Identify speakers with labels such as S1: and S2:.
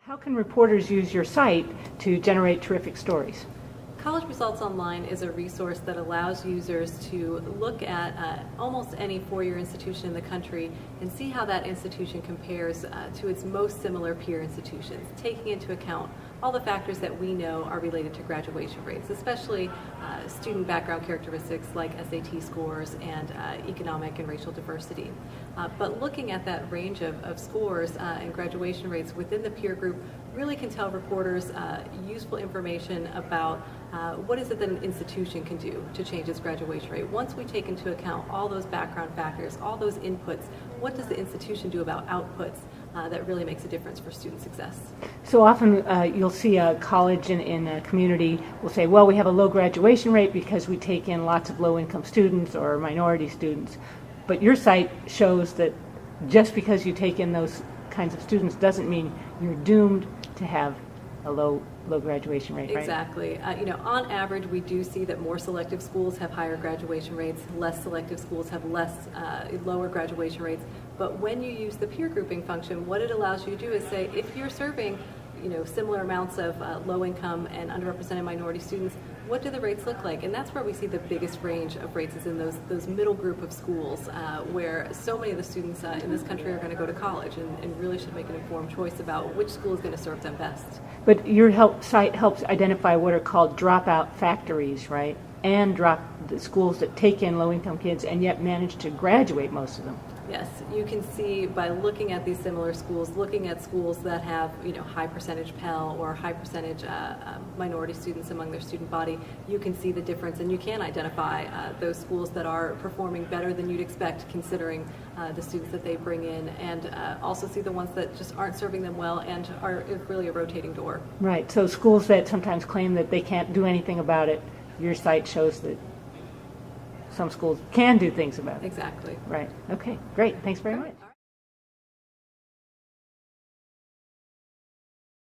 S1: How can reporters use your site to generate terrific stories?
S2: College Results Online is a resource that allows users to look at almost any four-year institution in the country and see how that institution compares to its most similar peer institutions, taking into account all the factors that we know are related to graduation rates, especially student background characteristics like SAT scores and economic and racial diversity. But looking at that range of scores and graduation rates within the peer group really can tell reporters useful information about what is it that an institution can do to change its graduation rate. Once we take into account all those background factors, all those inputs, what does the institution do about outputs that really makes a difference for student success?
S1: So often you'll see a college in a community will say, well, we have a low graduation rate because we take in lots of low-income students or minority students. But your site shows that just because you take in those kinds of students doesn't mean you're doomed to have a low graduation rate, right?
S2: Exactly. On average, we do see that more selective schools have higher graduation rates, less selective schools have lower graduation rates. But when you use the peer grouping function, what it allows you to do is say, if you're serving similar amounts of low-income and underrepresented minority students, what do the rates look like? And that's where we see the biggest range of rates is in those middle group of schools where so many of the students in this country are going to go to college and really should make an informed choice about which school is going to serve them best.
S1: But your site helps identify what are called dropout factories, right? And the schools that take in low-income kids and yet manage to graduate most of them.
S2: Yes, you can see by looking at these similar schools, looking at schools that have high percentage Pell or high percentage minority students among their student body, you can see the difference and you can identify those schools that are performing better than you'd expect considering the students that they bring in, and also see the ones that just aren't serving them well and are really a rotating door.
S1: Right, so schools that sometimes claim that they can't do anything about it, your site shows that some schools can do things about it.
S2: Exactly.
S1: Right. Okay, great. Thanks very much.